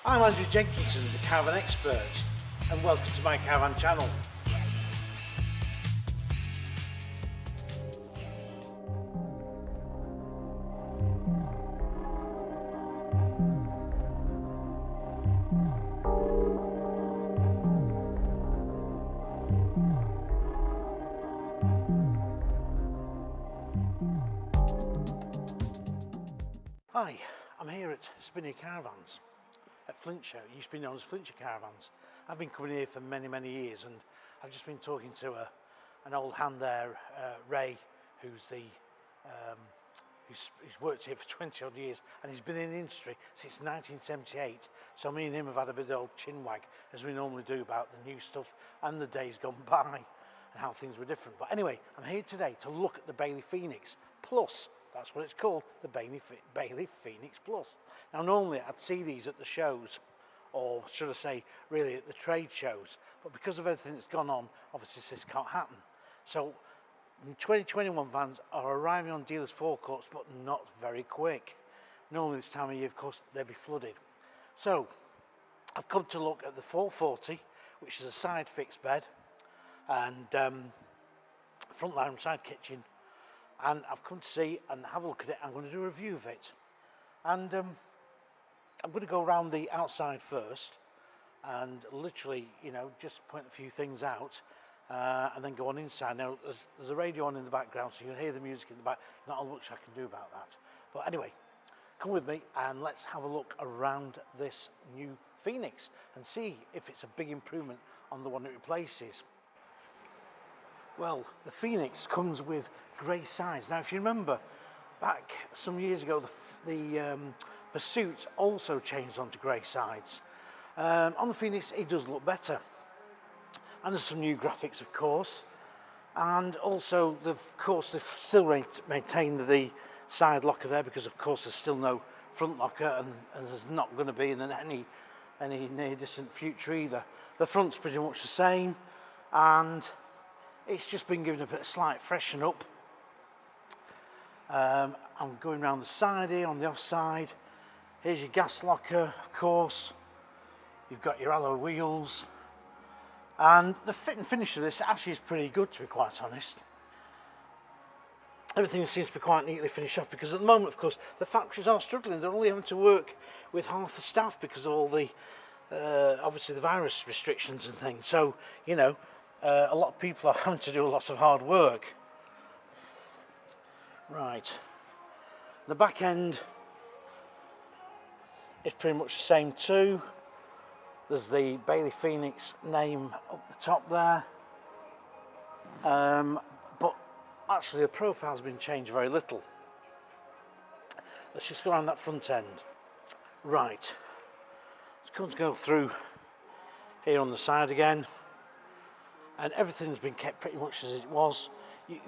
I'm Andrew Jenkinson, the Caravan expert, and welcome to my Caravan channel. Hi, I'm here at Spinny Caravans at Flintshire. It used to be known as Flintshire Caravans. I've been coming here for many years, and I've just been talking to an old hand there, Ray, who's worked here for 20 odd years, and he's been in the industry since 1978. So me and him have had a bit of old chin wag, as we normally do, about the new stuff and the days gone by and how things were different. But anyway, I'm here today to look at the Bailey Phoenix Plus. That's what it's called, the Bailey Phoenix Plus. Now normally I'd see these at the shows, or should I say really at the trade shows, but because of everything that's gone on, obviously this can't happen. So 2021 vans are arriving on dealers' forecourts, but not very quick. Normally this time of year, of course, they'll be flooded. So I've come to look at the 440, which is a side fixed bed, and front lounge side kitchen. And I've come to see and have a look at it. I'm going to do a review of it, and I'm going to go around the outside first and literally, just point a few things out, and then go on inside. Now there's a radio on in the background, so you'll hear the music in the back. Not much I can do about that, but anyway, come with me and let's have a look around this new Phoenix and see if it's a big improvement on the one it replaces. Well, the Phoenix comes with grey sides. Now, if you remember, back some years ago, the Pursuit also changed onto grey sides. On the Phoenix, it does look better. And there's some new graphics, of course. And also, of course, they've still maintained the side locker there, because, of course, there's still no front locker, and there's not going to be in any near-distant future either. The front's pretty much the same, and it's just been given a slight freshen up. I'm going around the side here on the off side. Here's your gas locker, of course. You've got your alloy wheels, and the fit and finish of this actually is pretty good, to be quite honest. Everything seems to be quite neatly finished off, because at the moment, of course, the factories are struggling. They're only having to work with half the staff because of all the obviously the virus restrictions and things. So a lot of people are having to do lots of hard work. Right, the back end is pretty much the same too. There's the Bailey Phoenix name up the top there, but actually the profile's been changed very little. Let's just go around that front end. Right, let's go through here on the side again. And everything's been kept pretty much as it was.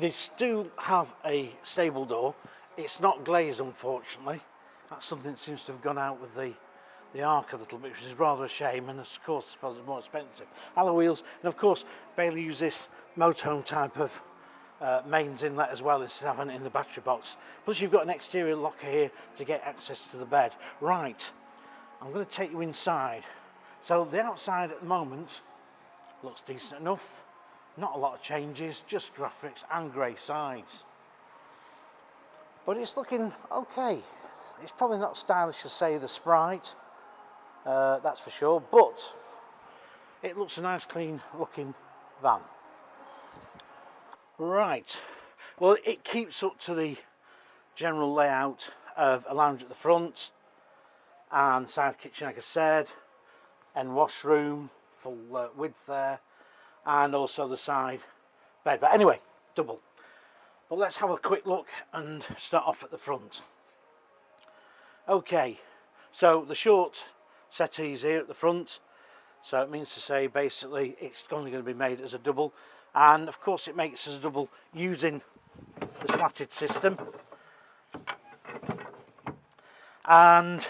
They still have a stable door. It's not glazed, unfortunately. That's something that seems to have gone out with the arc a little bit, which is rather a shame, and of course I suppose it's more expensive. Alloy wheels, and of course Bailey use this motorhome type of mains inlet as well, instead of having it in the battery box. Plus you've got an exterior locker here to get access to the bed. Right, I'm going to take you inside. So the outside at the moment looks decent enough. Not a lot of changes, just graphics and grey sides. But it's looking okay. It's probably not stylish as, say, the Sprite, that's for sure, but it looks a nice, clean looking van. Right, well, it keeps up to the general layout of a lounge at the front and side kitchen, like I said, and washroom, full width there, and also the side bed. But anyway, double. But let's have a quick look and start off at the front. Okay, so the short settees here at the front, so it means to say basically it's only going to be made as a double, and of course it makes as a double using the slatted system. And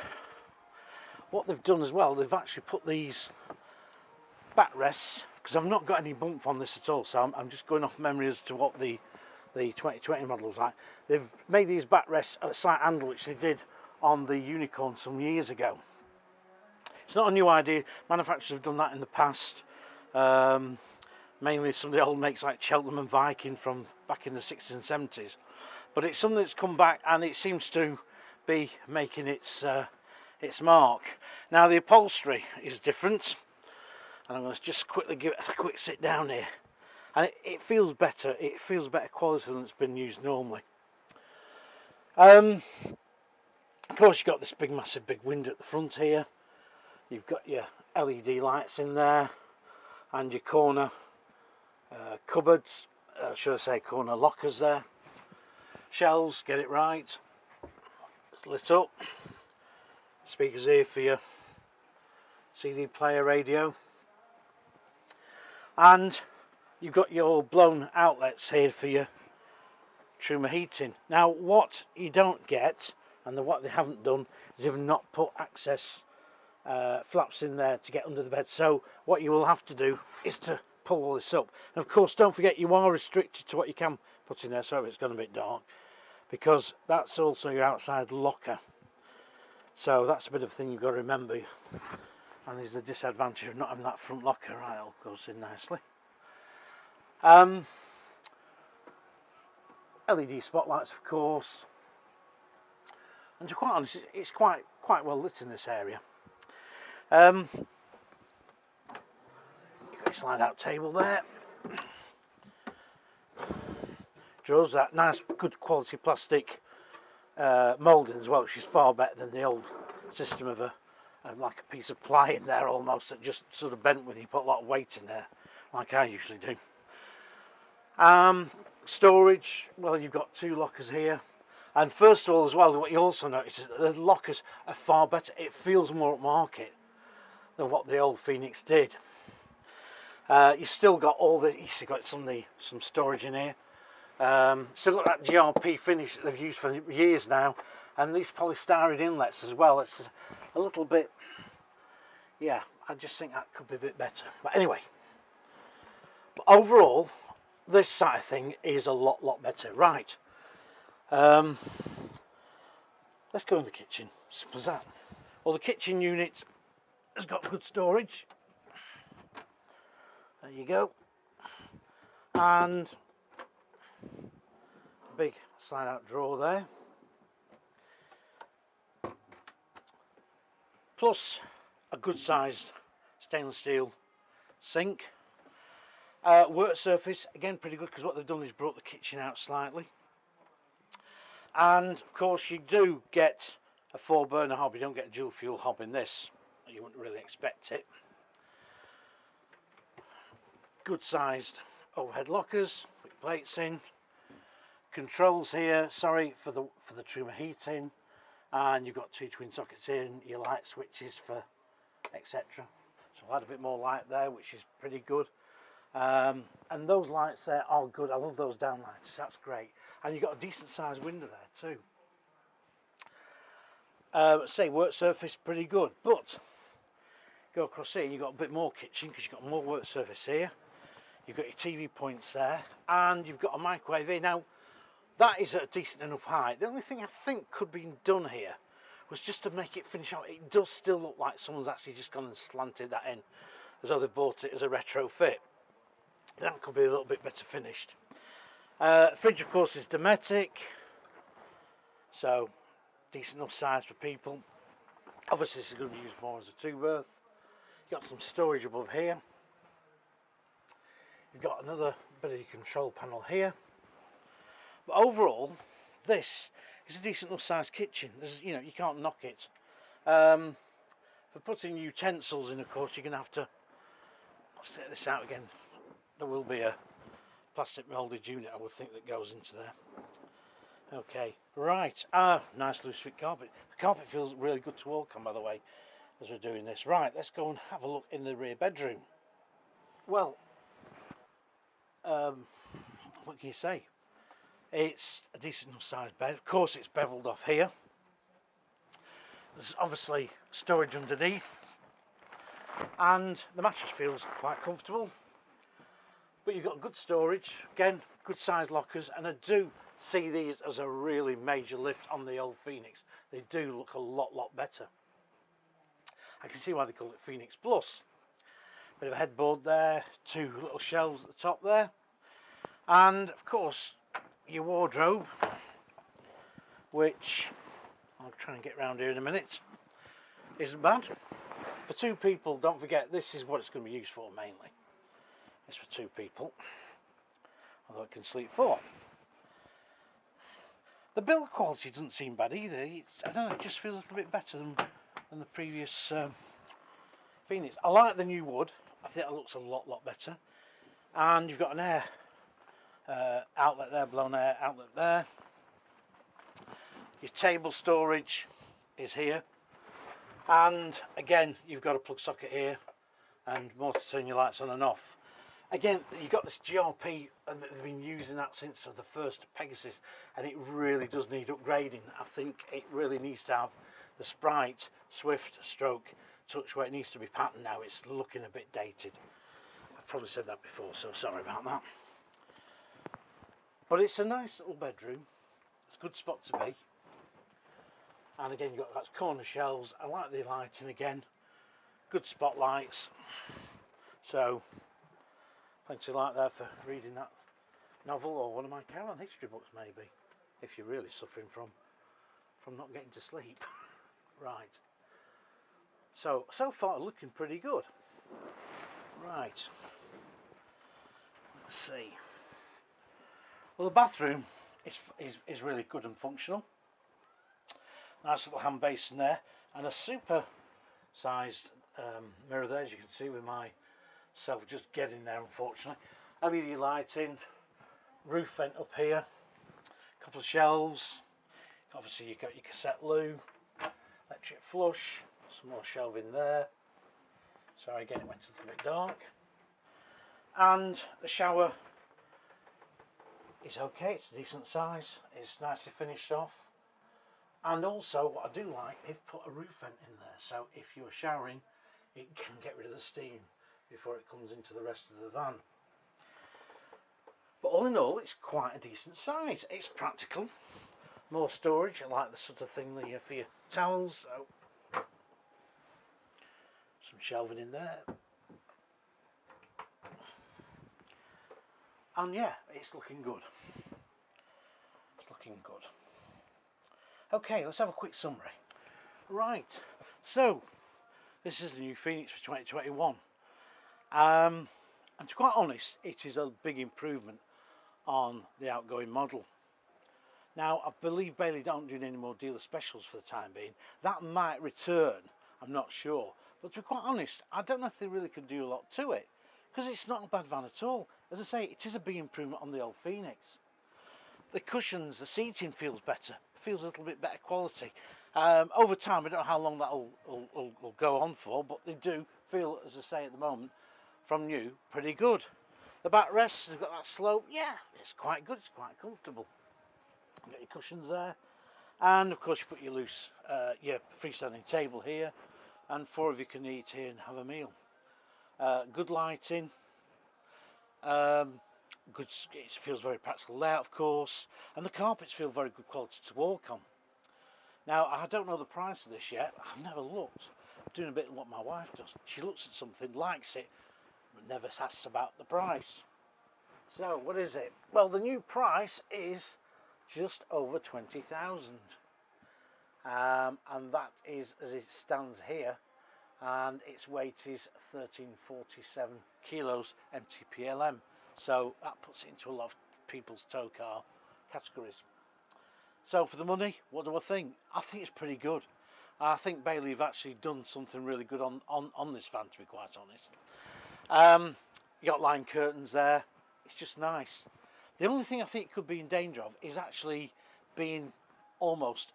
what they've done as well, they've actually put these backrests, because I've not got any bump on this at all, so I'm just going off memory as to what the 2020 model was like. They've made these backrests at a slight angle, which they did on the Unicorn some years ago. It's not a new idea. Manufacturers have done that in the past. Mainly some of the old makes like Cheltenham and Viking from back in the 60s and 70s. But it's something that's come back, and it seems to be making its mark. Now the upholstery is different, and I'm going to just quickly give it a quick sit down here. And it feels better. It feels better quality than it's been used normally. Of course, you've got this massive big window at the front here. You've got your LED lights in there, and your corner cupboards, should I say corner lockers there. Shelves, get it right. It's lit up. Speakers here for your CD player, radio. And you've got your blown outlets here for your Truma heating. Now what you don't get, and what they haven't done, is they've not put access flaps in there to get under the bed. So what you will have to do is to pull all this up. And of course, don't forget you are restricted to what you can put in there. Sorry if it's gone a bit dark, because that's also your outside locker. So that's a bit of a thing you've got to remember. And there's a disadvantage of not having that front locker. Right, all goes in nicely. LED spotlights, of course. And to be quite honest, it's quite well lit in this area. You've got your slide out table there. Drawers, that nice good quality plastic moulding as well, which is far better than the old system of like a piece of ply in there almost, that just sort of bent when you put a lot of weight in there, like I usually do. Storage, well, you've got two lockers here. And first of all as well, what you also notice is that the lockers are far better. It feels more upmarket than what the old Phoenix did. You've still got you've got some storage in here. Still got that GRP finish that they've used for years now, and these polystyrene inlets as well. It's a little bit, yeah, I just think that could be a bit better. But anyway, but overall, this side of thing is a lot better. Right, let's go in the kitchen. Simple as that. Well, the kitchen unit has got good storage. There you go. And a big slide out drawer there. Plus a good sized stainless steel sink. Work surface, again pretty good, because what they've done is brought the kitchen out slightly. And of course you do get a 4-burner hob. You don't get a dual fuel hob in this. You wouldn't really expect it. Good sized overhead lockers, put plates in. Controls here, sorry, for the Truma heating, and you've got two twin sockets in, your light switches for etc. So I'll add a bit more light there, which is pretty good. And those lights there are good. I love those downlighters, that's great. And you've got a decent sized window there too. Say work surface pretty good, but go across here, you've got a bit more kitchen because you've got more work surface here. You've got your TV points there, and you've got a microwave here. Now, that is at a decent enough height. The only thing I think could be done here was just to make it finish out. It does still look like someone's actually just gone and slanted that in, as though they bought it as a retrofit. That could be a little bit better finished. Fridge, of course, is Dometic, so decent enough size for people. Obviously, this is going to be used more as a 2-berth. You've got some storage above here. You've got another bit of your control panel here. But overall, this is a decent enough sized kitchen. You know, you can't knock it. For putting utensils in, of course, you're going to have to, let's take this out again. There will be a plastic moulded unit, I would think, that goes into there. Okay, right. Nice loose fit carpet. The carpet feels really good to walk on, by the way, as we're doing this. Right, let's go and have a look in the rear bedroom. Well, what can you say? It's a decent enough sized bed. Of course, it's beveled off here. There's obviously storage underneath, and the mattress feels quite comfortable. But you've got good storage, again, good sized lockers, and I do see these as a really major lift on the old Phoenix. They do look a lot better. I can see why they call it Phoenix Plus. Bit of a headboard there, 2 little shelves at the top there, and of course your wardrobe, which I'll try and get round here in a minute, isn't bad. For 2 people, don't forget, this is what it's going to be used for mainly. It's for 2 people, although it can sleep 4. The build quality doesn't seem bad either. I don't know, it just feels a little bit better than the previous Phoenix. I like the new wood. I think it looks a lot better. And you've got an air outlet there, blown air outlet there. Your table storage is here. And again, you've got a plug socket here and more to turn your lights on and off. Again, you've got this GRP, and they've been using that since the first Pegasus, and it really does need upgrading. I think it really needs to have the Sprite, Swift, Stroke, Touch where it needs to be patterned now. It's looking a bit dated. I've probably said that before, so sorry about that. But it's a nice little bedroom. It's a good spot to be. And again, you've got that corner shelves. I like the lighting again. Good spotlights. So, plenty of light there for reading that novel or one of my Caravan history books maybe, if you're really suffering from not getting to sleep. Right. So far looking pretty good. Right. Let's see. Well, the bathroom is really good and functional. Nice little hand basin there, and a super sized mirror there, as you can see, with myself just getting there, unfortunately. LED lighting, roof vent up here, a couple of shelves. Obviously you've got your cassette loo, electric flush, some more shelving there. Sorry, again, it went a little bit dark. And the shower is okay, it's a decent size, it's nicely finished off. And also, what I do like, they've put a roof vent in there, so if you're showering, it can get rid of the steam before it comes into the rest of the van. But all in all, it's quite a decent size. It's practical. More storage, I like the sort of thing there for your towels. So some shelving in there. And yeah, it's looking good. It's looking good. Okay, let's have a quick summary. Right, so this is the new Phoenix for 2021. And to be quite honest, it is a big improvement on the outgoing model. Now, I believe Bailey don't do any more dealer specials for the time being. That might return, I'm not sure. But to be quite honest, I don't know if they really could do a lot to it, because it's not a bad van at all. As I say, it is a big improvement on the old Phoenix. The cushions, the seating feels better, feels a little bit better quality. Over time, I don't know how long that will go on for, but they do feel, as I say at the moment, from new, pretty good. The backrests have got that slope, yeah, it's quite good, it's quite comfortable. You've got your cushions there, and of course you put your loose, your freestanding table here, and 4 of you can eat here and have a meal. Good lighting, good. It feels very practical layout, of course, and the carpets feel very good quality to walk on. Now, I don't know the price of this yet. I've never looked. I'm doing a bit of what my wife does. She looks at something, likes it, but never asks about the price. So, what is it? Well, the new price is just over 20,000, and that is as it stands here, and its weight is 1347 kilos MTPLM. So that puts it into a lot of people's tow car categories. So for the money, what do I think? I think it's pretty good. I think Bailey have actually done something really good on this van, to be quite honest. You got line curtains there. It's just nice. The only thing I think it could be in danger of is actually being almost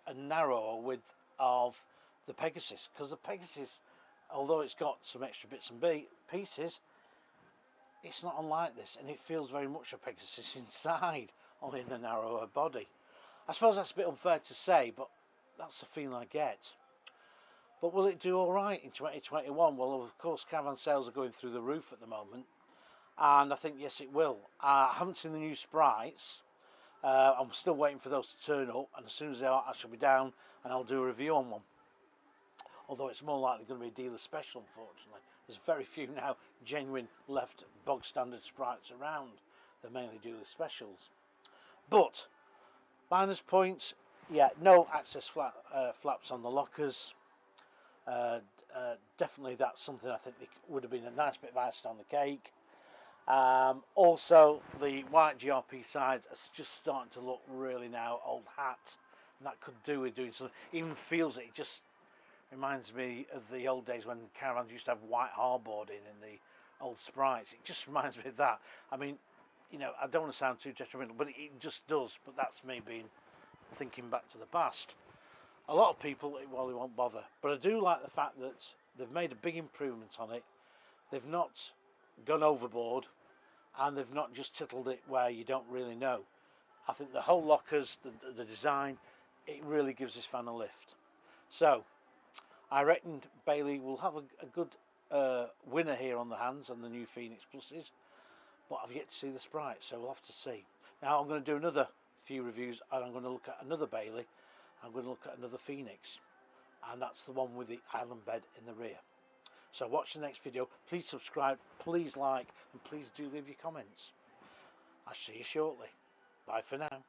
a narrower width of the Pegasus, because the Pegasus, although it's got some extra bits and pieces, it's not unlike this, and it feels very much a Pegasus inside, only in the narrower body. I suppose that's a bit unfair to say, but that's the feeling I get. But will it do all right in 2021? Well, of course, Caravan sales are going through the roof at the moment, and I think yes, it will. I haven't seen the new Sprites. I'm still waiting for those to turn up, and as soon as they are, I shall be down and I'll do a review on one. although it's more likely going to be a dealer special, unfortunately. There's very few now genuine left bog standard sprites around. They're mainly dealer specials. But minus points, yeah, no access flaps on the lockers. Definitely that's something I think would have been a nice bit of icing on the cake. Also, the white GRP sides are just starting to look really now old hat, and that could do with doing something. Even feels it just reminds me of the old days when Caravans used to have white hardboarding in the old sprites. It just reminds me of that. I mean, you know, I don't want to sound too detrimental, but it just does. But that's me thinking back to the past. A lot of people, well, they won't bother. But I do like the fact that they've made a big improvement on it. They've not gone overboard, and they've not just tittled it where you don't really know. I think the whole lockers, the design, it really gives this fan a lift. So I reckon Bailey will have a good winner here on the hands on the new Phoenix Pluses, but I've yet to see the Sprite, so we'll have to see. Now I'm going to do another few reviews, and I'm going to look at another Bailey. I'm going to look at another Phoenix, and that's the one with the island bed in the rear. So watch the next video. Please subscribe, please like, and please do leave your comments. I'll see you shortly. Bye for now.